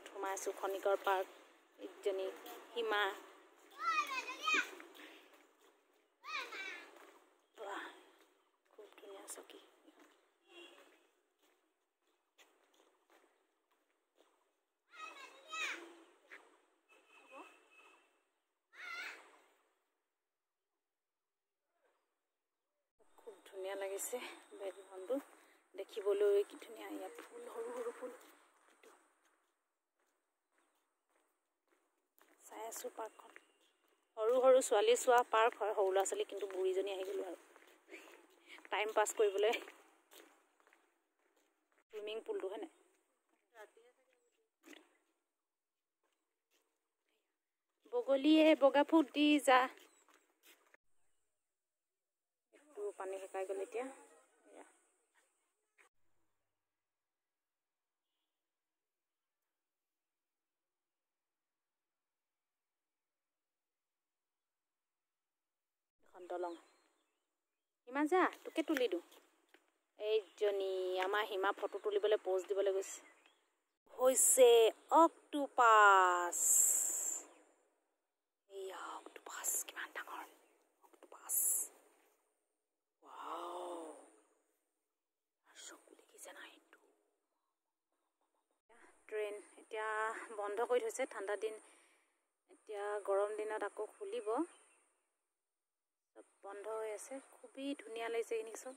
সোমাই আছোঁ খনিকৰ পাৰ্ক ইজনী হিমা খুব ধুনীয়া চকী খুব ধুনীয়া লাগিছে বেকগ্ৰাউণ্ডটো দেখিবলৈ কি ধুনীয়া ইয়াত ফুল সৰু সৰু ফুল চাই আছোঁ পাৰ্কখন সৰু সৰু ছোৱালী চোৱা পাৰ্ক হয় সৰু ল'ৰা ছোৱালী কিন্তু বুঢ়ীজনী আহি গ'লোঁ আৰু টাইম পাছ কৰিবলৈ চুইমিং পুলটো হয়নে বগলীয়ে বগা ফুট দি যা একটু পানী শুকাই গ'ল এতিয়া এখন দলং হিমা যা তোকে তুলি দিওঁ এইজনী আমাৰ হিমা ফটো তুলিবলৈ প'জ দিবলৈ গৈছে হৈছে অক্টোপাছ এয়া অক্টোপাছ কিমান ডাঙৰ অক্টোপাছ ৱাও চকু দেখিছে নাই এইটো ট্ৰেইন এতিয়া বন্ধ কৰি থৈছে ঠাণ্ডা দিন এতিয়া গৰম দিনত আকৌ খুলিব চব বন্ধ হৈ আছে খুবেই ধুনীয়া লাগিছে এইখিনি চব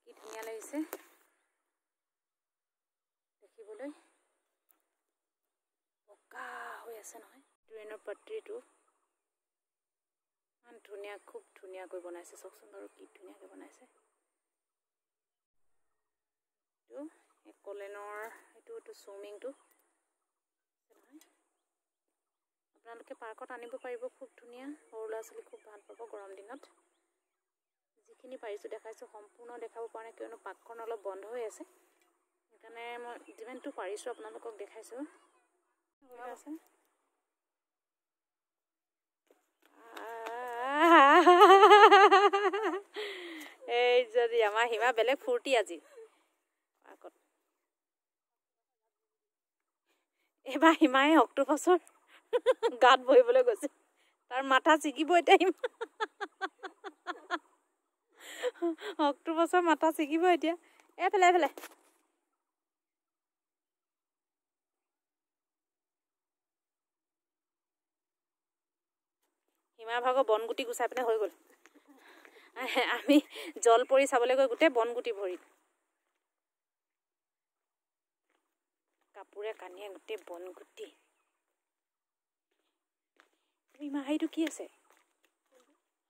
কি ধুনীয়া লাগিছে দেখিবলৈ বগা হৈ আছে নহয় ট্ৰেইনৰ পাত্ৰিটো ইমান ধুনীয়া খুব ধুনীয়াকৈ বনাইছে চাওকচোন বাৰু কি ধুনীয়াকৈ বনাইছে এইটো একলেনৰ এইটো চুইমিংটো আপোনালোকে পাৰ্কত আনিব পাৰিব খুব ধুনীয়া সৰু ল'ৰা ছোৱালী খুব ভাল পাব গৰম দিনত যিখিনি পাৰিছোঁ দেখাইছোঁ সম্পূৰ্ণ দেখাব পৰা নাই কিয়নো পাৰ্কখন অলপ বন্ধ হৈ আছে সেইকাৰণে মই যিমানটো পাৰিছোঁ আপোনালোকক দেখাইছোঁ এই যদি আমাৰ হিমা বেলেগ ফূৰ্তি আজি পাৰ্কত এইবাৰ হিমাই অক্টোপাছৰ গাত বহিবলৈ গৈছে তাৰ মাথা ছিগিব এতিয়া হিমা অক্টোপাছৰ মাথা ছিগিব এতিয়া এইফালে এইফালে হিমাৰ ভাগৰ বনগুটি গুচাই পিনে হৈ গ'ল আমি জলপৰি চাবলৈ গৈ গোটেই বনগুটি ভৰি কাপোৰে কানিয়ে গোটেই বনগুটি হিমা সেইটো কি আছে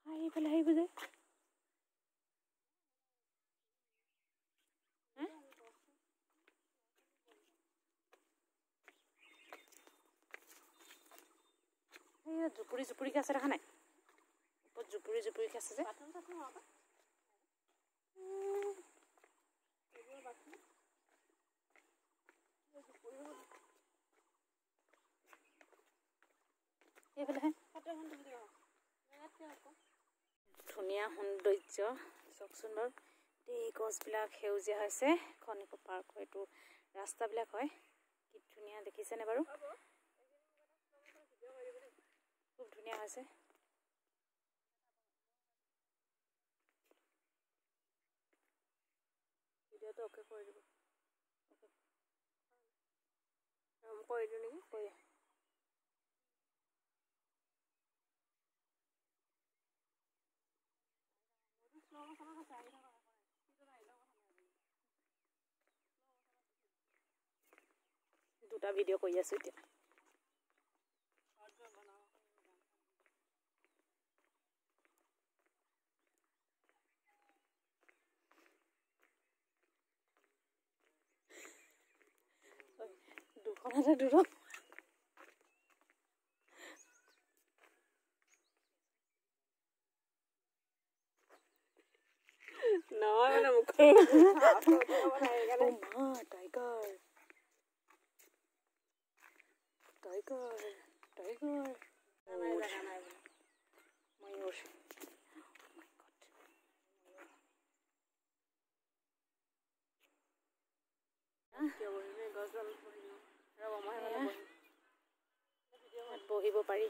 এইফালে আহিব যে জুপুৰি জুপুৰিকৈ আছে দেখা নাই ওপৰত জুপুৰি জুপুৰিকৈ আছে যে ধুনীয়া সৌন্দৰ্য চাওকচোন বাৰু এই গছবিলাক সেউজীয়া হৈছে খনিকৰ পাৰ্ক এইটো ৰাস্তাবিলাক হয় কি ধুনীয়া দেখিছেনে বাৰু খুব ধুনীয়া হৈছে ভিডিঅ'টো অ'কে কৰি দিব কৰি দিওঁ নেকি কৰি দুটা ভিডিঅ' কৰি আছোঁ এতিয়া দুখনতে দুজন নহয় মানে মুখে টাইগাৰ টাইগাৰ টাইগাৰ ময়ূৰ পাৰি।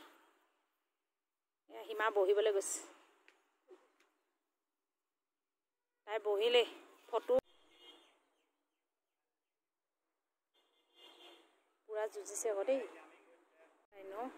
সীমা বহিবলৈ গৈছে, তাই বহিলেই। ফটো পূৰা যুঁজিছে আকৌ দেই তাই ন।